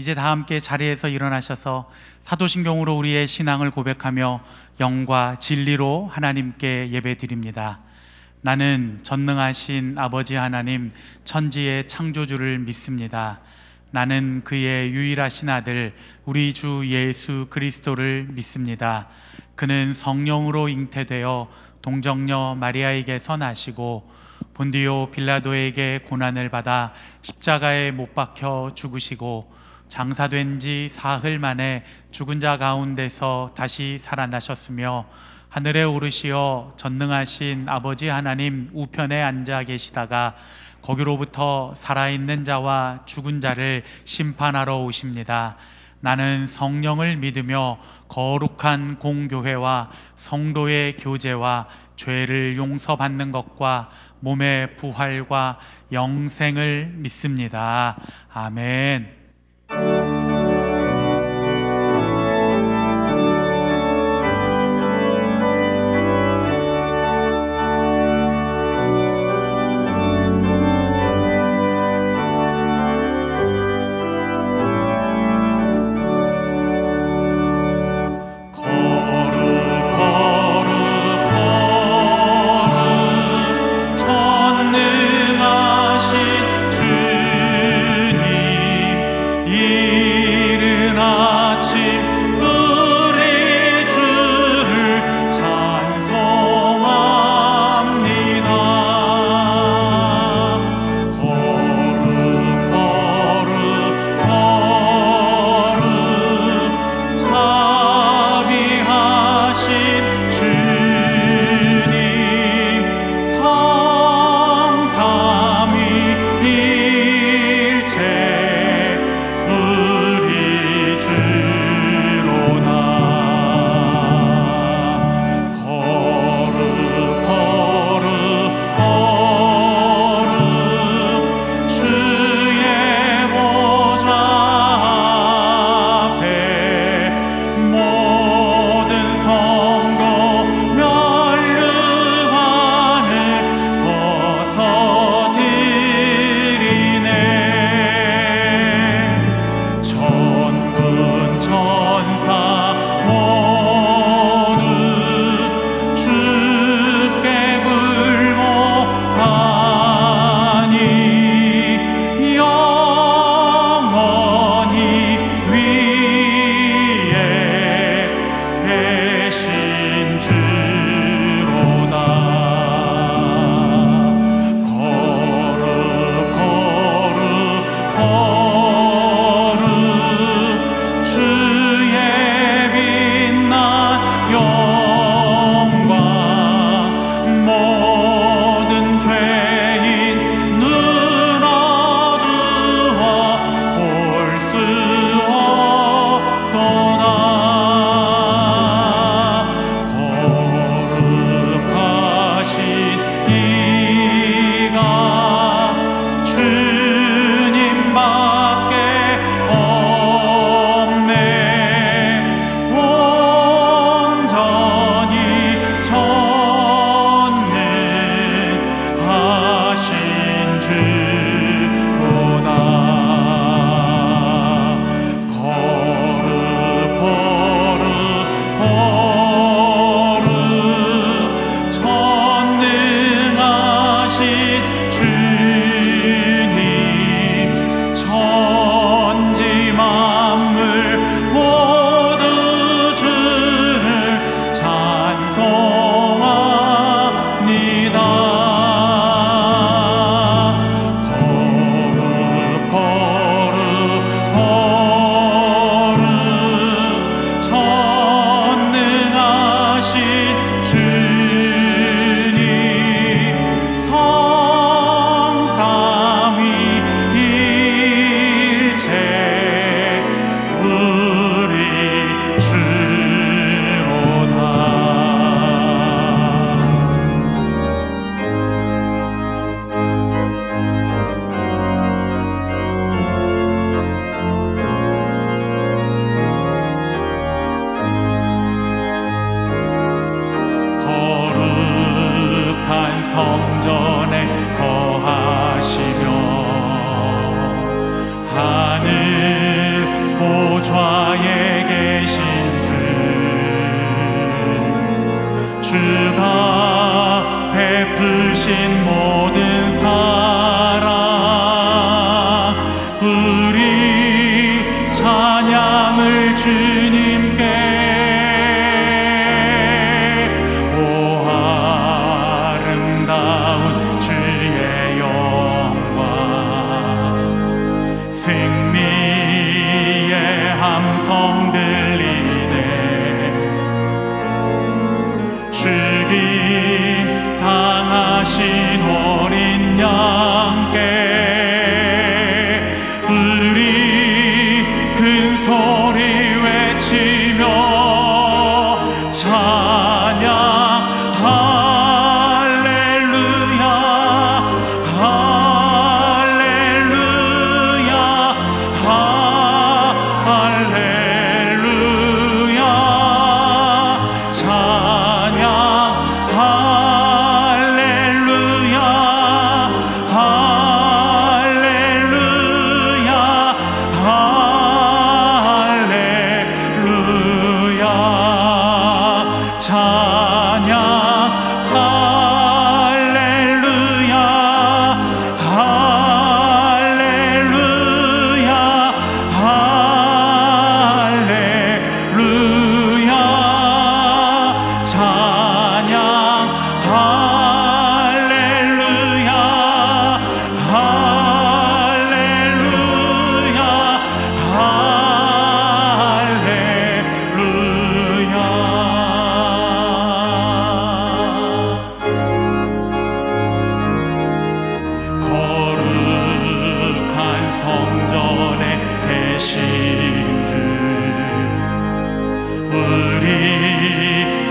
이제 다 함께 자리에서 일어나셔서 사도신경으로 우리의 신앙을 고백하며 영과 진리로 하나님께 예배드립니다. 나는 전능하신 아버지 하나님 천지의 창조주를 믿습니다. 나는 그의 유일하신 아들 우리 주 예수 그리스도를 믿습니다. 그는 성령으로 잉태되어 동정녀 마리아에게서 나시고 본디오 빌라도에게 고난을 받아 십자가에 못 박혀 죽으시고 장사된 지 사흘 만에 죽은 자 가운데서 다시 살아나셨으며 하늘에 오르시어 전능하신 아버지 하나님 우편에 앉아 계시다가 거기로부터 살아있는 자와 죽은 자를 심판하러 오십니다. 나는 성령을 믿으며 거룩한 공교회와 성도의 교제와 죄를 용서받는 것과 몸의 부활과 영생을 믿습니다. 아멘. 전능하신 주님 어린 양께 우리 큰 소리 외치며 찬양 할렐루야 할렐루야 할렐루야 찬양 할렐루야 할렐루야 할렐루야 찬양 할렐루야 할렐루야 할렐루야 찬양 할렐루야 할렐루야 거룩한 성전에 계신 주 우리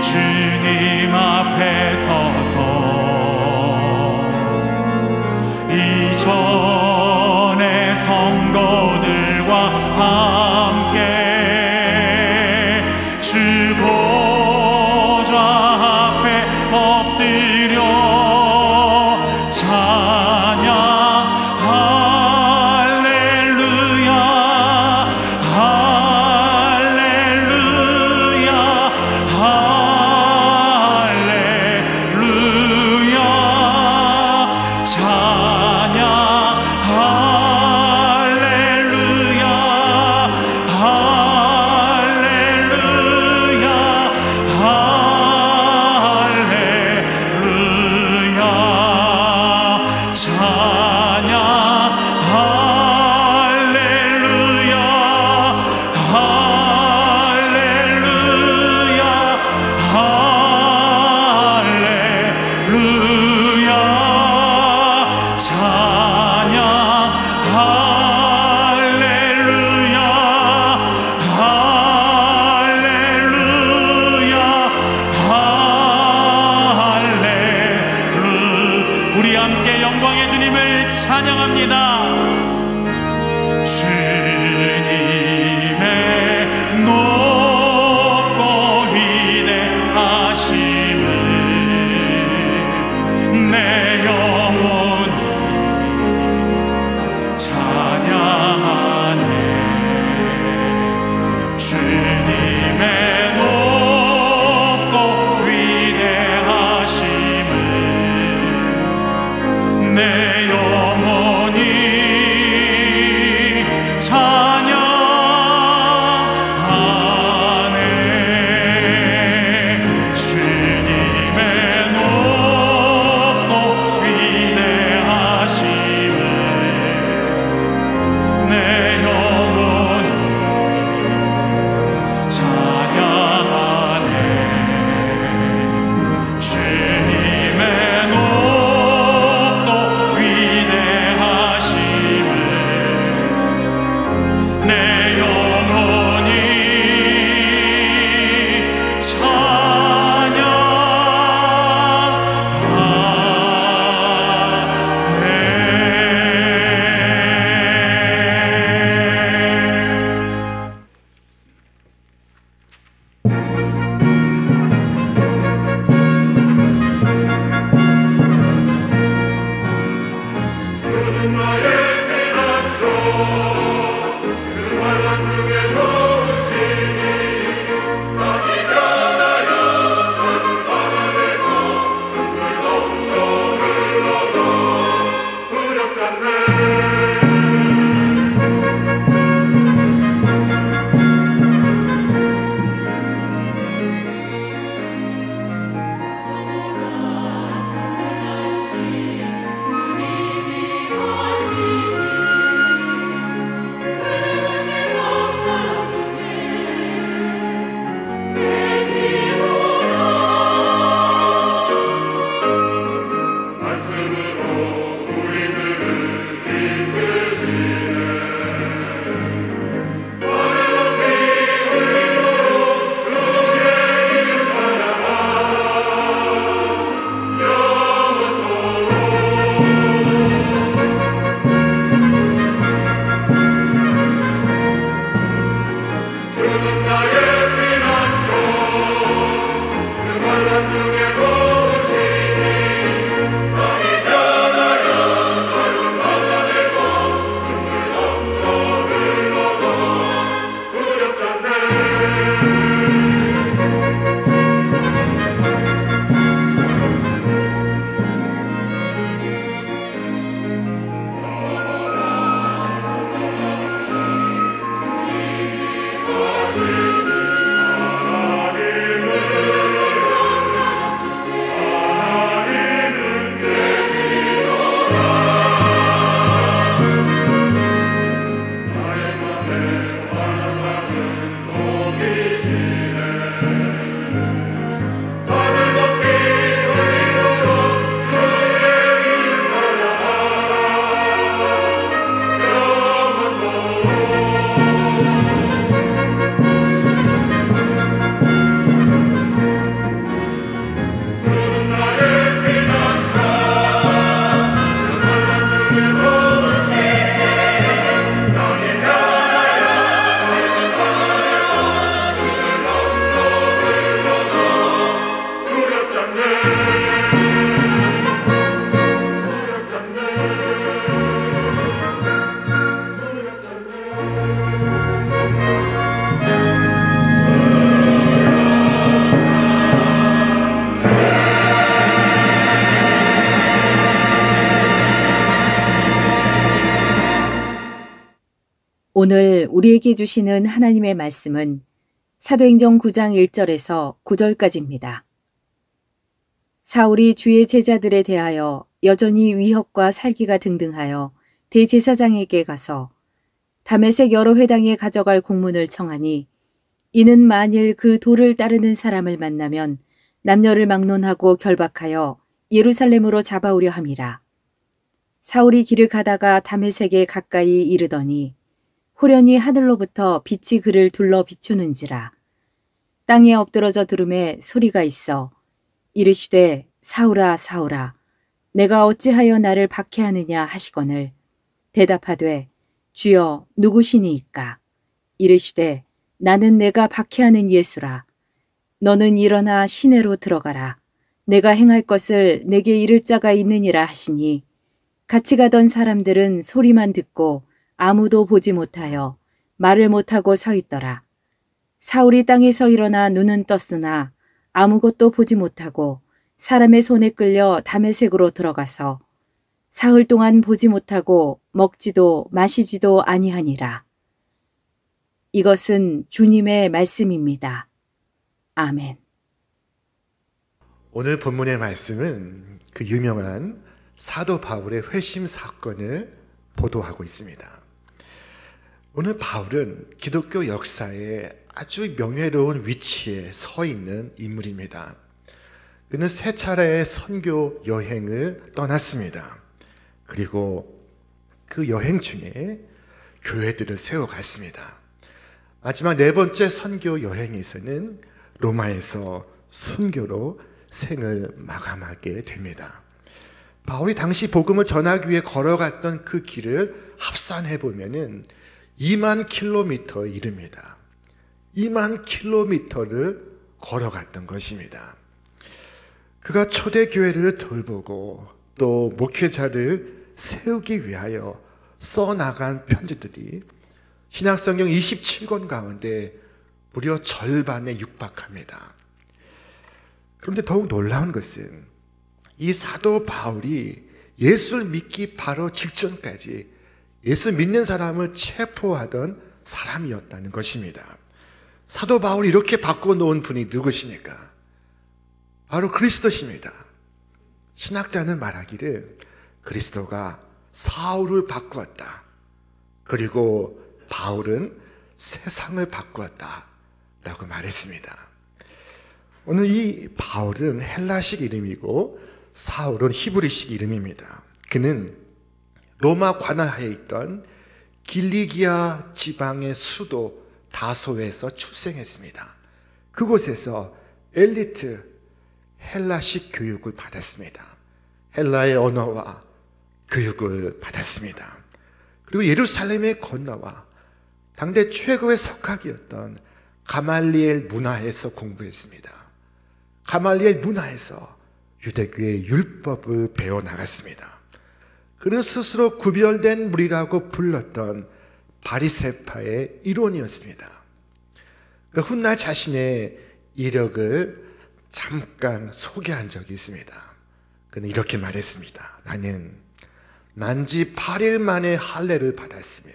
주님 앞에 서서 이전의 성도들과 함께 주 보좌 앞에 엎드려 찬양 할렐루야 할렐루야 할렐루야 찬양 할렐루야 할렐루야 할렐루야 찬양 할렐루야 할렐루야 찬양 할렐루야 할렐루야 우리 함께 영광의 주님을 찬양합니다. 주님의 높고 위대하심을 내 영혼이 찬양하네. 주님의 높고 위대하심을 내 영혼이 찬양하네. 주님의 높고 위대하심을 내 영혼이 찬양하네. 주님의 높고 위대하심을 내 영혼이 찬양하네. 오늘 우리에게 주시는 하나님의 말씀은 사도행전 9장 1절에서 9절까지입니다. 사울이 주의 제자들에 대하여 여전히 위협과 살기가 등등하여 대제사장에게 가서 다메섹 여러 회당에 가져갈 공문을 청하니 이는 만일 그 도를 따르는 사람을 만나면 남녀를 막론하고 결박하여 예루살렘으로 잡아오려 함이라. 사울이 길을 가다가 다메섹에 가까이 이르더니 호련히 하늘로부터 빛이 그를 둘러 비추는지라. 땅에 엎드러져 들음에 소리가 있어 이르시되 사울아 사울아 내가 어찌하여 나를 박해하느냐 하시거늘 대답하되 주여 누구시니이까. 이르시되 나는 내가 박해하는 예수라. 너는 일어나 시내로 들어가라. 내가 행할 것을 내게 이를 자가 있느니라 하시니 같이 가던 사람들은 소리만 듣고 아무도 보지 못하여 말을 못하고 서 있더라. 사울이 땅에서 일어나 눈은 떴으나 아무것도 보지 못하고 사람의 손에 끌려 다메섹으로 들어가서 사흘 동안 보지 못하고 먹지도 마시지도 아니하니라. 이것은 주님의 말씀입니다. 아멘. 오늘 본문의 말씀은 그 유명한 사도 바울의 회심 사건을 보도하고 있습니다. 오늘 바울은 기독교 역사에 아주 명예로운 위치에 서 있는 인물입니다. 그는 세 차례의 선교 여행을 떠났습니다. 그리고 그 여행 중에 교회들을 세워갔습니다. 마지막 네 번째 선교 여행에서는 로마에서 순교로 생을 마감하게 됩니다. 바울이 당시 복음을 전하기 위해 걸어갔던 그 길을 합산해 보면은 2만 킬로미터에 이릅니다. 2만 킬로미터를 걸어갔던 것입니다. 그가 초대교회를 돌보고 또 목회자를 세우기 위하여 써나간 편지들이 신약성경 27권 가운데 무려 절반에 육박합니다. 그런데 더욱 놀라운 것은 이 사도 바울이 예수를 믿기 바로 직전까지 예수 믿는 사람을 체포하던 사람이었다는 것입니다. 사도 바울이 이렇게 바꿔놓은 분이 누구십니까? 바로 그리스도십니다. 신학자는 말하기를 그리스도가 사울을 바꾸었다. 그리고 바울은 세상을 바꾸었다 라고 말했습니다. 오늘 이 바울은 헬라식 이름이고 사울은 히브리식 이름입니다. 그는 로마 관할하에 있던 길리기아 지방의 수도 다소에서 출생했습니다. 그곳에서 엘리트 헬라식 교육을 받았습니다. 헬라의 언어와 교육을 받았습니다. 그리고 예루살렘에 건너와 당대 최고의 석학이었던 가말리엘 문화에서 공부했습니다. 가말리엘 문화에서 유대교의 율법을 배워나갔습니다. 그는 스스로 구별된 무리라고 불렀던 바리새파의 일원이었습니다. 그 훗날 자신의 이력을 잠깐 소개한 적이 있습니다. 그는 이렇게 말했습니다. 나는 난지 8일 만에 할례를 받았으며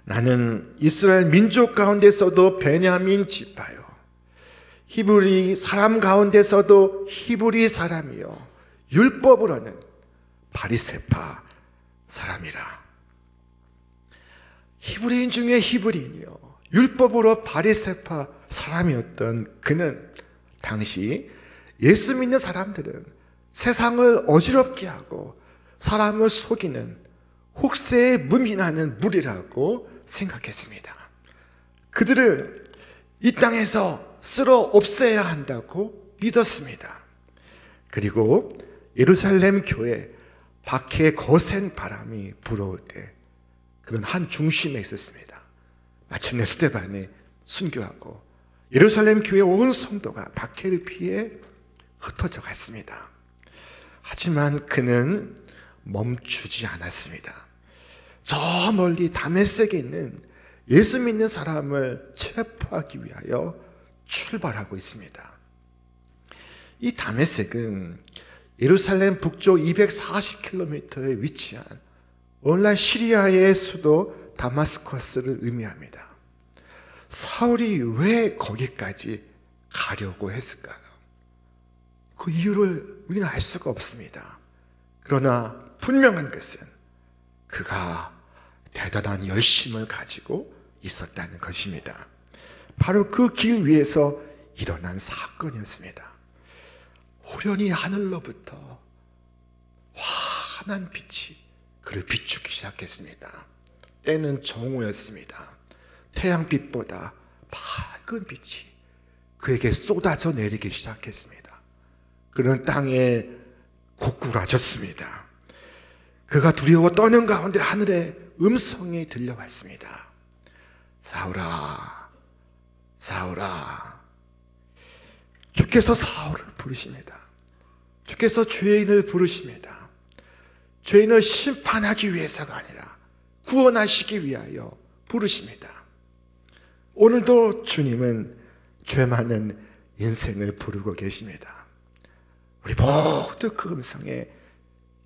나는 이스라엘 민족 가운데서도 베냐민 지파요 히브리 사람 가운데서도 히브리 사람이요 율법으로는 바리새파 사람이라. 히브리인 중에 히브리인이요 율법으로 바리새파 사람이었던 그는 당시 예수 믿는 사람들은 세상을 어지럽게 하고 사람을 속이는 혹세에 무민하는 무리라고 생각했습니다. 그들을 이 땅에서 쓸어 없애야 한다고 믿었습니다. 그리고 예루살렘 교회 밖에 거센 바람이 불어올 때 그는 한 중심에 있었습니다. 마침내 스데반에 순교하고 예루살렘 교회 온 성도가 박해를 피해 흩어져 갔습니다. 하지만 그는 멈추지 않았습니다. 저 멀리 다메섹에 있는 예수 믿는 사람을 체포하기 위하여 출발하고 있습니다. 이 다메섹은 예루살렘 북쪽 240km에 위치한 오늘날 시리아의 수도 다마스커스를 의미합니다. 사울이 왜 거기까지 가려고 했을까요? 그 이유를 우리는 알 수가 없습니다. 그러나 분명한 것은 그가 대단한 열심을 가지고 있었다는 것입니다. 바로 그 길 위에서 일어난 사건이었습니다. 호련히 하늘로부터 환한 빛이 그를 비추기 시작했습니다. 때는 정오였습니다. 태양빛보다 밝은 빛이 그에게 쏟아져 내리기 시작했습니다. 그는 땅에 고꾸라졌습니다. 그가 두려워 떠는 가운데 하늘에 음성이 들려왔습니다. 사울아, 사울아. 주께서 사울을 부르십니다. 주께서 죄인을 부르십니다. 죄인을 심판하기 위해서가 아니라 구원하시기 위하여 부르십니다. 오늘도 주님은 죄 많은 인생을 부르고 계십니다. 우리 모두 그 음성에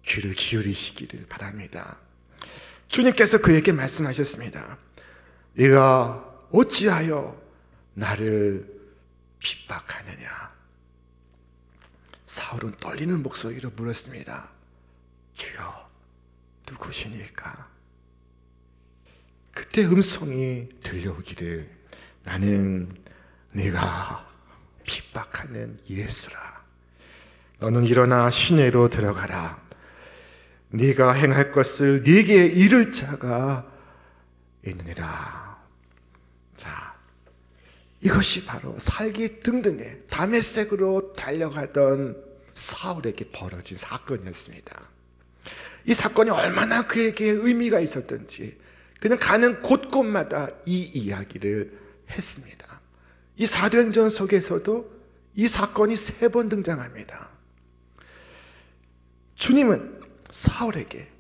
귀를 기울이시기를 바랍니다. 주님께서 그에게 말씀하셨습니다. 네가 어찌하여 나를 핍박하느냐? 사울은 떨리는 목소리로 물었습니다. 주여, 누구시니까? 그때 음성이 들려오기를 나는 네가 핍박하는 예수라. 너는 일어나 시내로 들어가라. 네가 행할 것을 네게 이를 자가 있느니라. 자, 이것이 바로 살기 등등에 다메섹으로 달려가던 사울에게 벌어진 사건이었습니다. 이 사건이 얼마나 그에게 의미가 있었던지 그는 가는 곳곳마다 이 이야기를 했습니다. 이 사도행전 속에서도 이 사건이 3번 등장합니다. 주님은 사울에게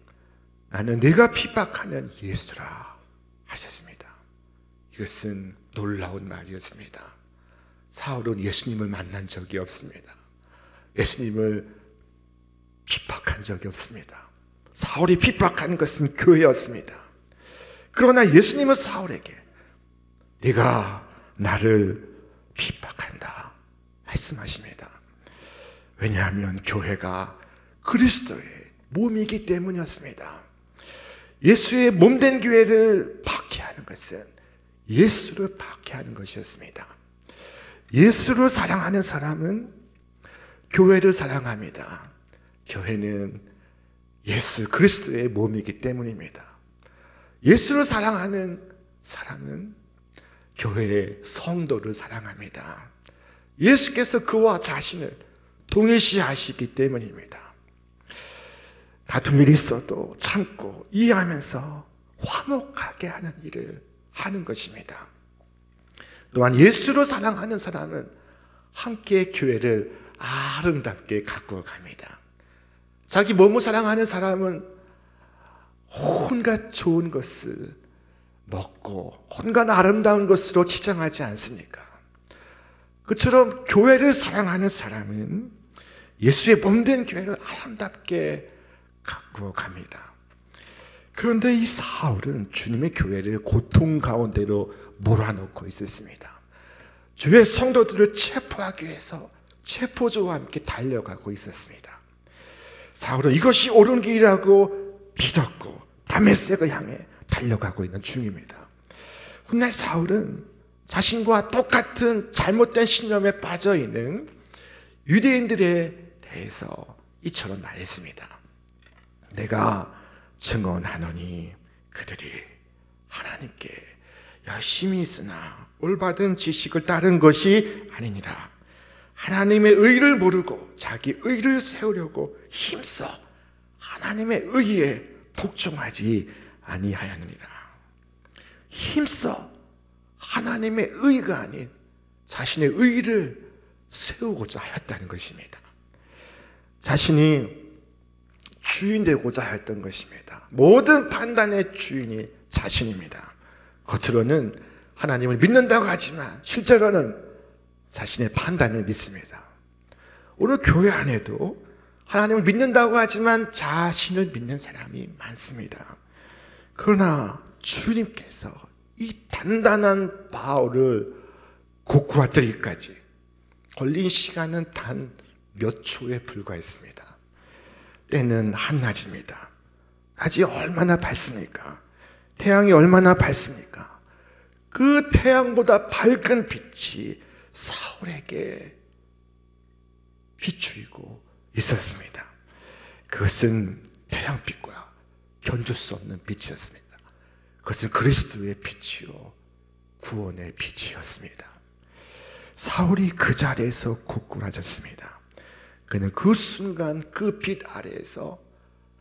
나는 네가 핍박하는 예수라 하셨습니다. 이것은 놀라운 말이었습니다. 사울은 예수님을 만난 적이 없습니다. 예수님을 핍박한 적이 없습니다. 사울이 핍박한 것은 교회였습니다. 그러나 예수님은 사울에게 네가 나를 핍박한다 말씀하십니다. 왜냐하면 교회가 그리스도의 몸이기 때문이었습니다. 예수의 몸된 교회를 박해하는 것은 예수를 박해하는 것이었습니다. 예수를 사랑하는 사람은 교회를 사랑합니다. 교회는 예수 그리스도의 몸이기 때문입니다. 예수를 사랑하는 사람은 교회의 성도를 사랑합니다. 예수께서 그와 자신을 동일시하시기 때문입니다. 다툼 일이 있어도 참고 이해하면서 화목하게 하는 일을 하는 것입니다. 또한 예수를 사랑하는 사람은 함께 교회를 아름답게 가꾸어 갑니다. 자기 몸을 사랑하는 사람은 온갖 좋은 것을 먹고 온갖 아름다운 것으로 치장하지 않습니까? 그처럼 교회를 사랑하는 사람은 예수의 몸된 교회를 아름답게 가꾸어 갑니다. 그런데 이 사울은 주님의 교회를 고통 가운데로 몰아넣고 있었습니다. 주의 성도들을 체포하기 위해서 체포조와 함께 달려가고 있었습니다. 사울은 이것이 옳은 길이라고 믿었고 다메섹을 향해 달려가고 있는 중입니다. 훗날 사울은 자신과 똑같은 잘못된 신념에 빠져있는 유대인들에 대해서 이처럼 말했습니다. 내가 증언하노니 그들이 하나님께 열심히 있으나 올바른 지식을 따른 것이 아니니라. 하나님의 의를 모르고 자기 의를 세우려고 힘써 하나님의 의에 복종하지 아니하였느니라. 힘써 하나님의 의가 아닌 자신의 의를 세우고자 하였다는 것입니다. 자신이 주인 되고자 했던 것입니다. 모든 판단의 주인이 자신입니다. 겉으로는 하나님을 믿는다고 하지만 실제로는 자신의 판단을 믿습니다. 오늘 교회 안에도 하나님을 믿는다고 하지만 자신을 믿는 사람이 많습니다. 그러나 주님께서 이 단단한 바울을 고꾸라뜨리기까지 걸린 시간은 단 몇 초에 불과했습니다. 때는 한낮입니다. 낮이 얼마나 밝습니까? 태양이 얼마나 밝습니까? 그 태양보다 밝은 빛이 사울에게 비추이고 있었습니다. 그것은 태양빛과 견줄 수 없는 빛이었습니다. 그것은 그리스도의 빛이요 구원의 빛이었습니다. 사울이 그 자리에서 고꾸라졌습니다. 그는 그 순간 그 빛 아래에서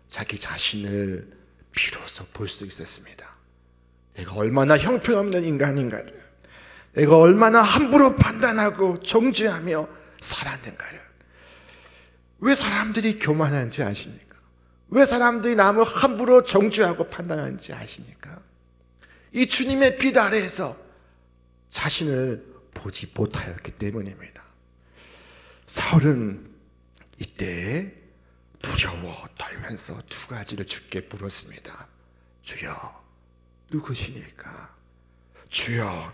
자기 자신을 비로소 볼 수 있었습니다. 내가 얼마나 형편없는 인간인가를, 내가 얼마나 함부로 판단하고 정죄하며 살았는가를. 왜 사람들이 교만한지 아십니까? 왜 사람들이 남을 함부로 정죄하고 판단하는지 아십니까? 이 주님의 빛 아래에서 자신을 보지 못하였기 때문입니다. 사울은 이때 두려워 떨면서 두 가지를 주께 물었습니다. 주여, 누구시니까? 주여,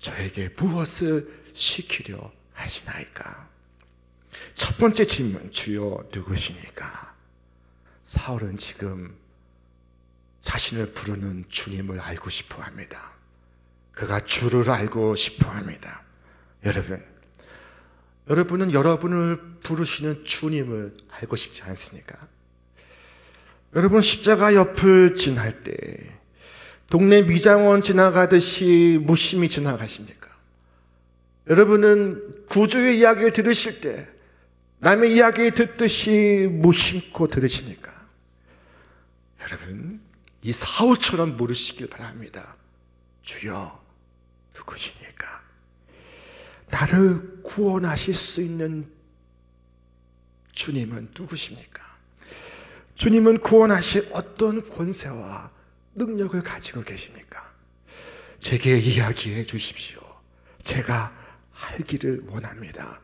저에게 무엇을 시키려 하시나이까? 첫 번째 질문, 주여 누구시니까? 사울은 지금 자신을 부르는 주님을 알고 싶어 합니다. 그가 주를 알고 싶어 합니다. 여러분은 여러분을 부르시는 주님을 알고 싶지 않습니까? 여러분, 십자가 옆을 지날 때 동네 미장원 지나가듯이 무심히 지나가십니까? 여러분은 구주의 이야기를 들으실 때 남의 이야기 듣듯이 무심코 들으십니까? 여러분, 이 사울처럼 물으시길 바랍니다. 주여, 누구시니까? 나를 구원하실 수 있는 주님은 누구십니까? 주님은 구원하실 어떤 권세와 능력을 가지고 계십니까? 제게 이야기해 주십시오. 제가 알기를 원합니다.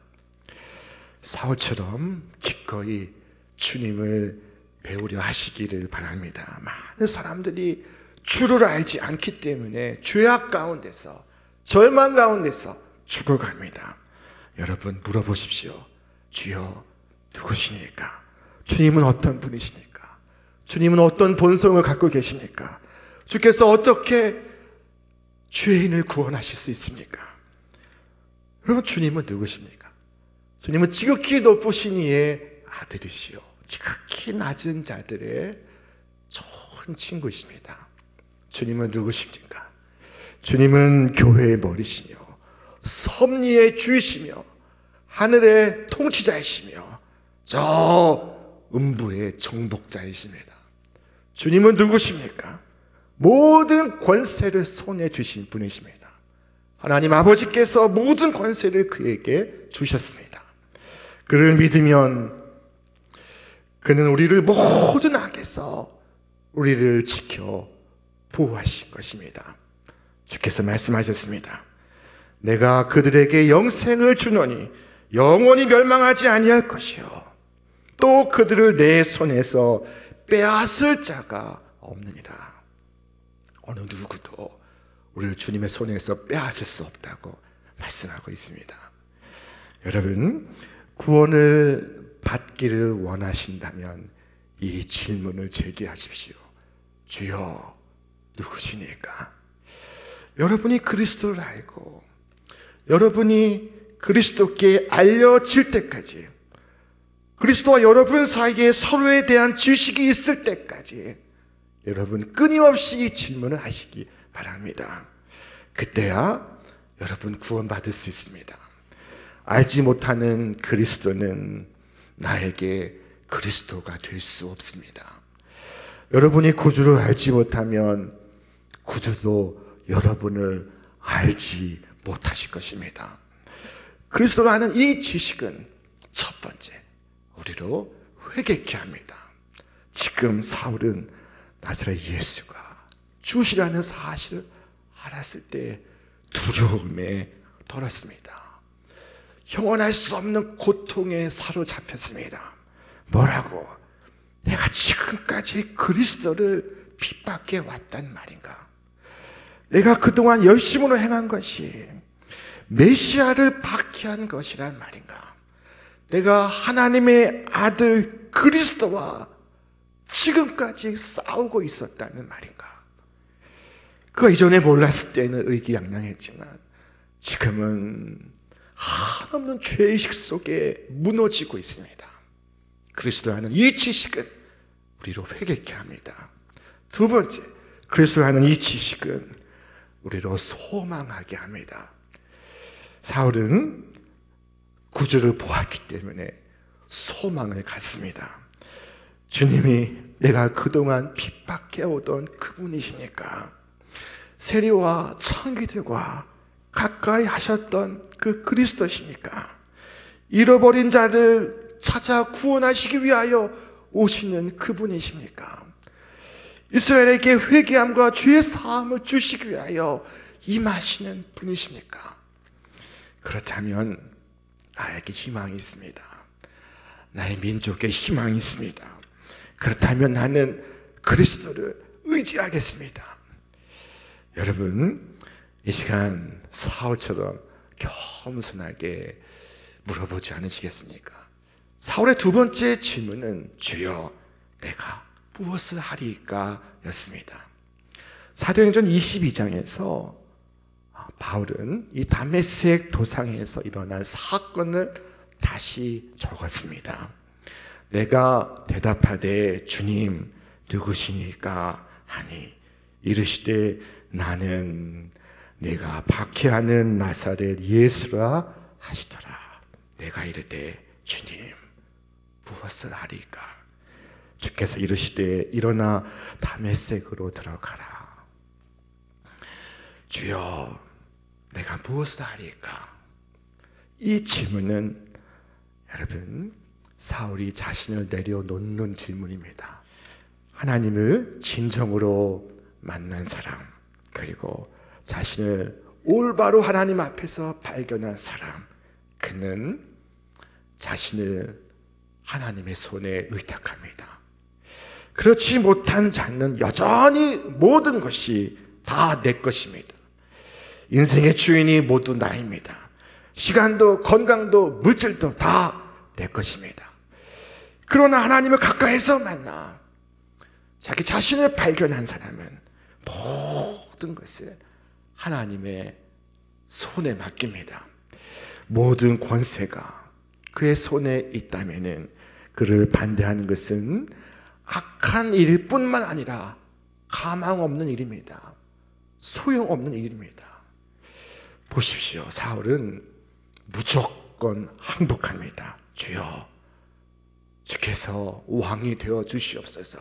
사울처럼 기꺼이 주님을 배우려 하시기를 바랍니다. 많은 사람들이 주를 알지 않기 때문에 죄악 가운데서, 절망 가운데서 죽어갑니다. 여러분, 물어보십시오. 주여, 누구시니까? 주님은 어떤 분이십니까? 주님은 어떤 본성을 갖고 계십니까? 주께서 어떻게 죄인을 구원하실 수 있습니까? 여러분, 주님은 누구십니까? 주님은 지극히 높으신 이의 아들이시오, 지극히 낮은 자들의 좋은 친구이십니다. 주님은 누구십니까? 주님은 교회의 머리시며 섭리의 주이시며 하늘의 통치자이시며 저 음부의 정복자이십니다. 주님은 누구십니까? 모든 권세를 손에 주신 분이십니다. 하나님 아버지께서 모든 권세를 그에게 주셨습니다. 그를 믿으면 그는 우리를 모든 악에서 우리를 지켜 보호하실 것입니다. 주께서 말씀하셨습니다. 내가 그들에게 영생을 주노니 영원히 멸망하지 아니할 것이요 또 그들을 내 손에서 빼앗을 자가 없느니라. 어느 누구도 우리를 주님의 손에서 빼앗을 수 없다고 말씀하고 있습니다. 여러분, 구원을 받기를 원하신다면 이 질문을 제기하십시오. 주여, 누구시니까? 여러분이 그리스도를 알고 여러분이 그리스도께 알려질 때까지, 그리스도와 여러분 사이에 서로에 대한 지식이 있을 때까지 여러분 끊임없이 이 질문을 하시기 바랍니다. 그때야 여러분 구원받을 수 있습니다. 알지 못하는 그리스도는 나에게 그리스도가 될 수 없습니다. 여러분이 구주를 알지 못하면 구주도 여러분을 알지 못하실 것입니다. 그리스도를 아는 이 지식은 첫 번째, 우리로 회개케 합니다. 지금 사울은 나사렛 예수가 주시라는 사실을 알았을 때 두려움에 떨었습니다. 영원할 수 없는 고통에 사로잡혔습니다. 뭐라고? 내가 지금까지 그리스도를 핍박해 왔단 말인가? 내가 그동안 열심으로 행한 것이 메시아를 박해한 것이란 말인가? 내가 하나님의 아들 그리스도와 지금까지 싸우고 있었다는 말인가? 그 이전에 몰랐을 때는 의기양양했지만 지금은 한없는 죄의식 속에 무너지고 있습니다. 그리스도라는 이 지식은 우리로 회개케 합니다. 두 번째, 그리스도라는 이 지식은 우리로 소망하게 합니다. 사울은 구주를 보았기 때문에 소망을 갖습니다. 주님이 내가 그동안 핍박해오던 그분이십니까? 세리와 청기들과 가까이 하셨던 그 그리스도십니까? 잃어버린 자를 찾아 구원하시기 위하여 오시는 그분이십니까? 이스라엘에게 회개함과 죄 사함을 주시기 위하여 임하시는 분이십니까? 그렇다면 나에게 희망이 있습니다. 나의 민족에 희망이 있습니다. 그렇다면 나는 그리스도를 의지하겠습니다. 여러분, 이 시간 사울처럼 겸손하게 물어보지 않으시겠습니까? 사울의 두 번째 질문은 주여 내가 무엇을 하리까? 였습니다. 사도행전 22장에서 바울은 이 다메섹 도상에서 일어난 사건을 다시 적었습니다. 내가 대답하되 주님 누구시니까 하니 이르시되 나는 내가 박해하는 나사렛 예수라 하시더라. 내가 이르되 주님 무엇을 하리까? 주께서 이르시되 일어나 다메섹으로 들어가라. 주여 내가 무엇을 하리까? 이 질문은 여러분 사울이 자신을 내려놓는 질문입니다. 하나님을 진정으로 만난 사람, 그리고 자신을 올바로 하나님 앞에서 발견한 사람, 그는 자신을 하나님의 손에 의탁합니다. 그렇지 못한 자는 여전히 모든 것이 다 내 것입니다. 인생의 주인이 모두 나입니다. 시간도 건강도 물질도 다 내 것입니다. 그러나 하나님을 가까이서 만나 자기 자신을 발견한 사람은 모든 것을 하나님의 손에 맡깁니다. 모든 권세가 그의 손에 있다면은 그를 반대하는 것은 악한 일일 뿐만 아니라 가망 없는 일입니다. 소용없는 일입니다. 보십시오. 사울은 무조건 항복합니다. 주여, 주께서 왕이 되어 주시옵소서.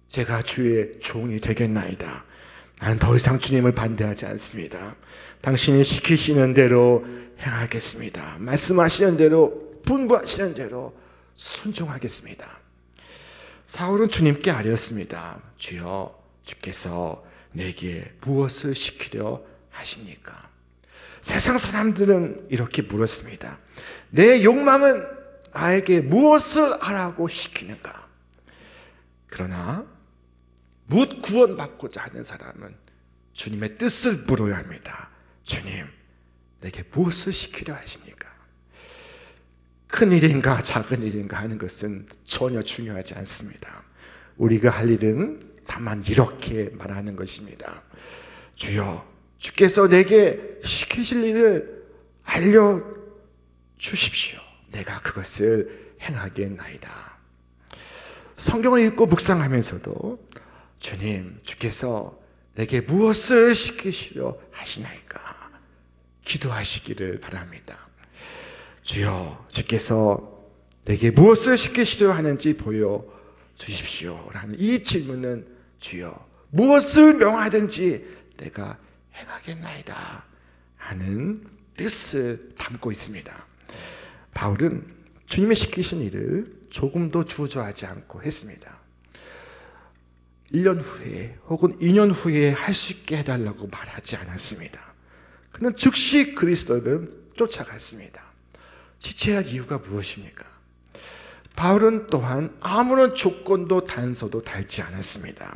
제가 주의 종이 되겠나이다. 나는 더 이상 주님을 반대하지 않습니다. 당신이 시키시는 대로 행하겠습니다. 말씀하시는 대로, 분부하시는 대로 순종하겠습니다. 사울은 주님께 아뢰었습니다. 주여, 주께서 내게 무엇을 시키려 하십니까? 세상 사람들은 이렇게 물었습니다. 내 욕망은 나에게 무엇을 하라고 시키는가? 그러나 묻 구원받고자 하는 사람은 주님의 뜻을 물어야 합니다. 주님, 내게 무엇을 시키려 하십니까? 큰 일인가 작은 일인가 하는 것은 전혀 중요하지 않습니다. 우리가 할 일은 다만 이렇게 말하는 것입니다. 주여, 주께서 내게 시키실 일을 알려주십시오. 내가 그것을 행하겠나이다. 성경을 읽고 묵상하면서도 주님, 주께서 내게 무엇을 시키시려 하시나이까? 기도하시기를 바랍니다. 주여, 주께서 내게 무엇을 시키시려 하는지 보여주십시오 라는 이 질문은 주여, 무엇을 명하든지 내가 행하겠나이다 하는 뜻을 담고 있습니다. 바울은 주님의 시키신 일을 조금도 주저하지 않고 했습니다. 1년 후에 혹은 2년 후에 할 수 있게 해달라고 말하지 않았습니다. 그는 즉시 그리스도를 쫓아갔습니다. 지체할 이유가 무엇입니까? 바울은 또한 아무런 조건도 단서도 달지 않았습니다.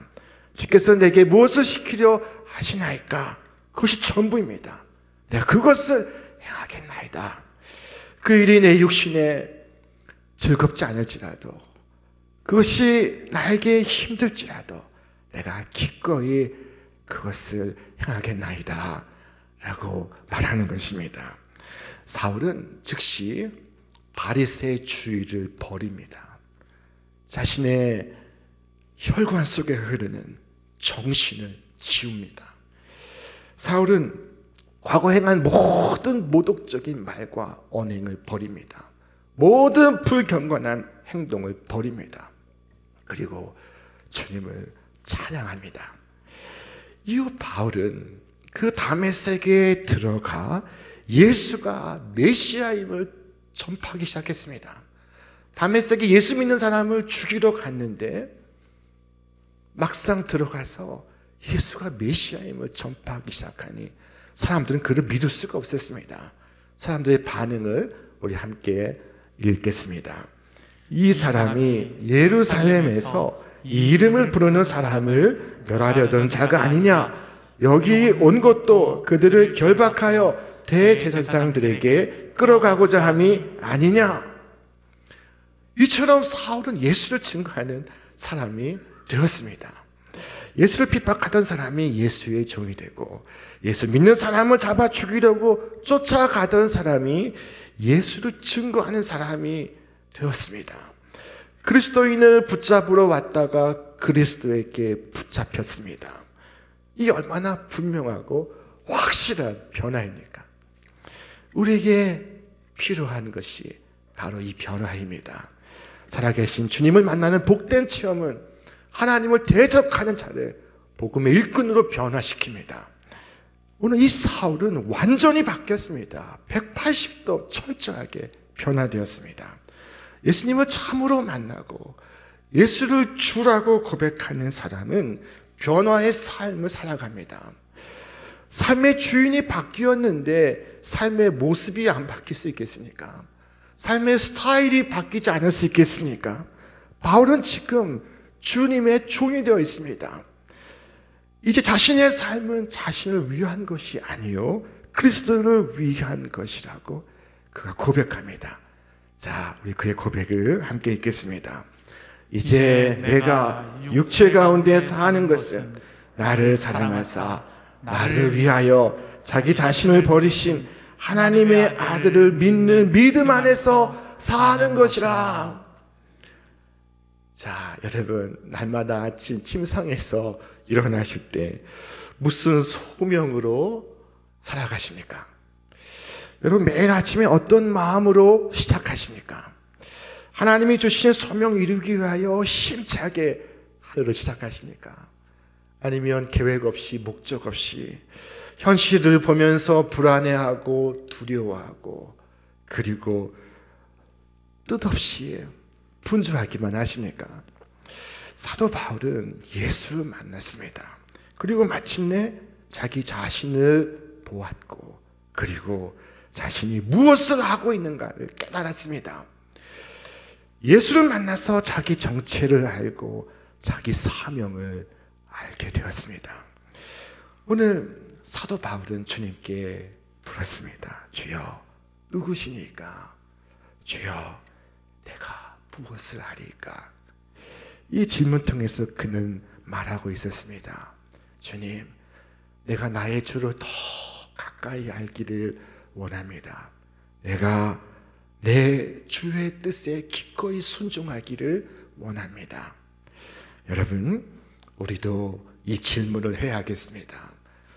주께서 내게 무엇을 시키려 하시나이까? 그것이 전부입니다. 내가 그것을 행하겠나이다. 그 일이 내 육신에 즐겁지 않을지라도, 그것이 나에게 힘들지라도 내가 기꺼이 그것을 행하겠나이다 라고 말하는 것입니다. 사울은 즉시 바리새주의를 버립니다. 자신의 혈관 속에 흐르는 정신을 지웁니다. 사울은 과거 행한 모든 모독적인 말과 언행을 버립니다. 모든 불경건한 행동을 버립니다. 그리고 주님을 찬양합니다. 이후 바울은 그 다메섹에 들어가 예수가 메시아임을 전파하기 시작했습니다. 다메섹에 예수 믿는 사람을 죽이러 갔는데 막상 들어가서 예수가 메시아임을 전파하기 시작하니 사람들은 그를 믿을 수가 없었습니다. 사람들의 반응을 우리 함께 읽겠습니다. 이 사람이 예루살렘에서 이 이름을 부르는 사람을 멸하려던 자가 아니냐? 여기 온 것도 그들을 결박하여 대제사장들에게 끌어가고자 함이 아니냐? 이처럼 사울은 예수를 증거하는 사람이 되었습니다. 예수를 핍박하던 사람이 예수의 종이 되고, 예수 믿는 사람을 잡아 죽이려고 쫓아가던 사람이 예수를 증거하는 사람이 되었습니다. 그리스도인을 붙잡으러 왔다가 그리스도에게 붙잡혔습니다. 이 얼마나 분명하고 확실한 변화입니까? 우리에게 필요한 것이 바로 이 변화입니다. 살아계신 주님을 만나는 복된 체험은 하나님을 대적하는 자를 복음의 일꾼으로 변화시킵니다. 오늘 이 사울은 완전히 바뀌었습니다. 180도 철저하게 변화되었습니다. 예수님을 참으로 만나고 예수를 주라고 고백하는 사람은 변화의 삶을 살아갑니다. 삶의 주인이 바뀌었는데 삶의 모습이 안 바뀔 수 있겠습니까? 삶의 스타일이 바뀌지 않을 수 있겠습니까? 바울은 지금 주님의 종이 되어 있습니다. 이제 자신의 삶은 자신을 위한 것이 아니요 그리스도를 위한 것이라고 그가 고백합니다. 자, 우리 그의 고백을 함께 읽겠습니다. 이제 내가 육체 가운데 사는 것은 나를 사랑하사 나를 위하여 자기 자신을 버리신 하나님의 아들을 믿는 믿음 안에서 사는 것이라. 자, 여러분, 날마다 아침 침상에서 일어나실 때 무슨 소명으로 살아가십니까? 여러분, 매일 아침에 어떤 마음으로 시작하십니까? 하나님이 주신 소명을 이루기 위하여 힘차게 하루를 시작하십니까? 아니면 계획 없이 목적 없이 현실을 보면서 불안해하고 두려워하고 그리고 뜻없이 분주하기만 하십니까? 사도 바울은 예수를 만났습니다. 그리고 마침내 자기 자신을 보았고 그리고 자신이 무엇을 하고 있는가를 깨달았습니다. 예수를 만나서 자기 정체를 알고 자기 사명을 알게 되었습니다. 오늘 사도 바울은 주님께 물었습니다. 주여, 누구시니까? 주여, 내가 무엇을 하리까? 이 질문 통해서 그는 말하고 있었습니다. 주님, 내가 나의 주를 더 가까이 알기를 원합니다. 내가 내 주의 뜻에 기꺼이 순종하기를 원합니다. 여러분, 우리도 이 질문을 해야겠습니다.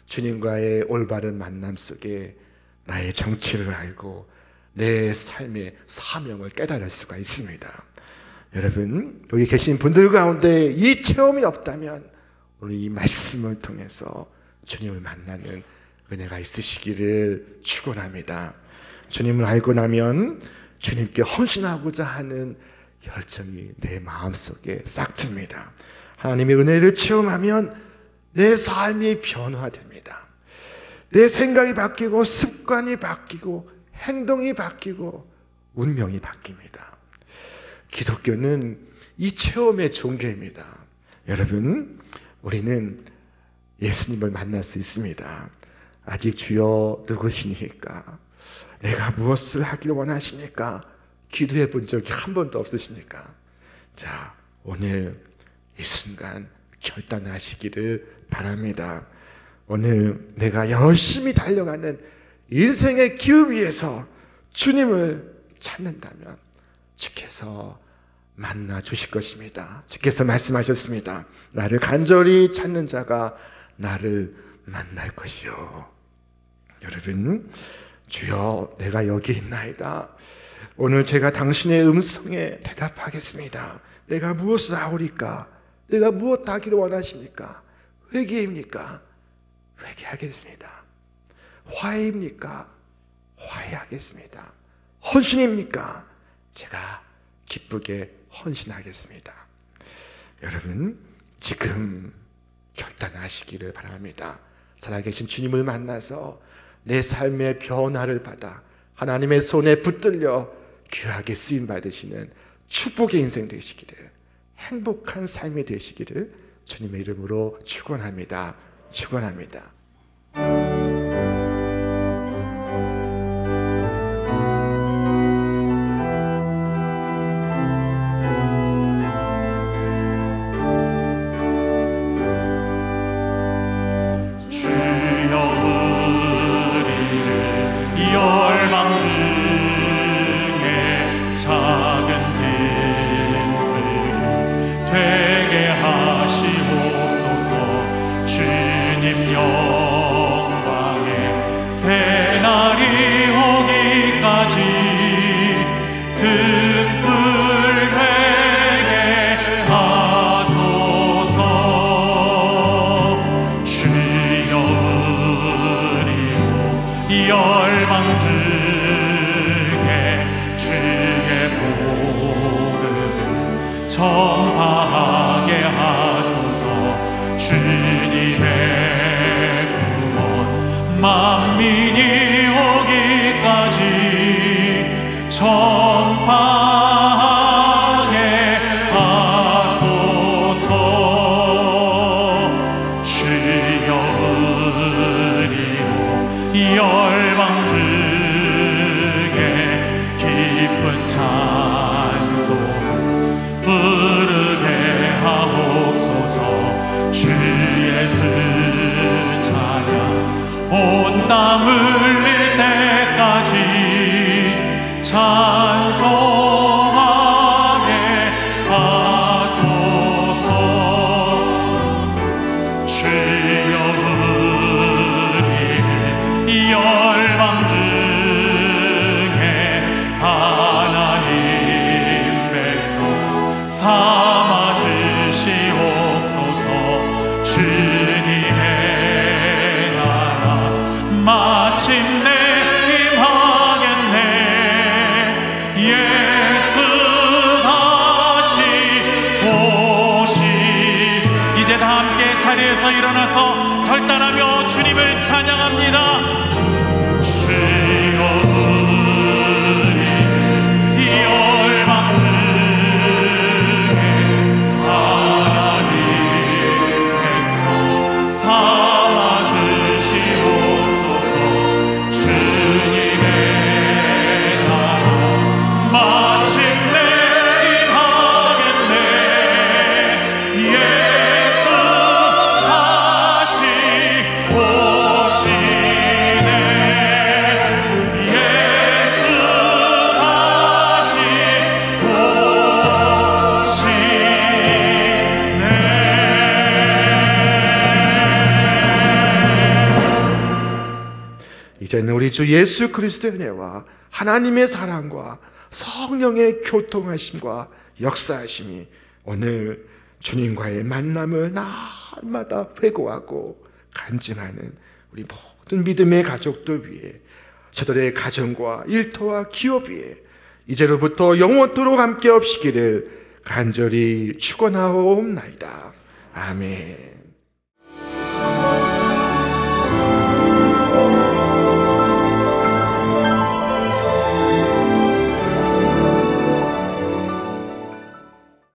주님과의 올바른 만남 속에 나의 정체를 알고 내 삶의 사명을 깨달을 수가 있습니다. 여러분, 여기 계신 분들 가운데 이 체험이 없다면 오늘 이 말씀을 통해서 주님을 만나는 은혜가 있으시기를 축원합니다. 주님을 알고 나면 주님께 헌신하고자 하는 열정이 내 마음속에 싹 듭니다. 하나님의 은혜를 체험하면 내 삶이 변화됩니다. 내 생각이 바뀌고 습관이 바뀌고 행동이 바뀌고 운명이 바뀝니다. 기독교는 이 체험의 종교입니다. 여러분, 우리는 예수님을 만날 수 있습니다. 아직 주여 누구시니까? 내가 무엇을 하기를 원하십니까? 기도해 본 적이 한 번도 없으십니까? 자, 오늘 이 순간 결단하시기를 바랍니다. 오늘 내가 열심히 달려가는 인생의 길 위에서 주님을 찾는다면 주께서 만나 주실 것입니다. 주께서 말씀하셨습니다. 나를 간절히 찾는 자가 나를 만날 것이요. 여러분, 주여 내가 여기 있나이다. 오늘 제가 당신의 음성에 대답하겠습니다. 내가 무엇을 하오리까? 내가 무엇 하기를 원하십니까? 회개입니까? 회개하겠습니다. 화해입니까? 화해하겠습니다. 헌신입니까? 제가 기쁘게 헌신하겠습니다. 여러분, 지금 결단하시기를 바랍니다. 살아계신 주님을 만나서 내 삶의 변화를 받아 하나님의 손에 붙들려 귀하게 쓰임 받으시는 축복의 인생 되시기를, 행복한 삶이 되시기를 주님의 이름으로 축원합니다. 축원합니다. 전파하게 하소서. 주님의 구원 만민이 오기까지 전파하게 하소서. 주여 은혜로 열방 중에 기쁜 찬송 부르게 하옵소서. 주 예수 찬양 온 땀 흘릴 때까지 찬송하게 하소서. 주여 우리를 열방 중에 하나님 백성 삼아 주시옵소서. 주님의 나라 마침내 임하겠네. 예수 다시 오시. 이제 다 함께 자리에서 일어나서 결단하며 주님을 찬양합니다. 주여 우리 열방 중에 하나님 백성 삼아 주시옵소서. 주님의 나라 마침내 임하겠네. 예수 다시 오시네. 예수 다시 오시네. 이제는 우리 주 예수 그리스도의 은혜와 하나님의 사랑과 성령의 교통하심과 역사하심이 오늘 주님과의 만남을 날마다 회고하고 간증하는 우리 모든 믿음의 가족들 위해, 저들의 가정과 일터와 기업 위에 이제로부터 영원토록 함께 없시기를 간절히 축원하옵나이다. 아멘.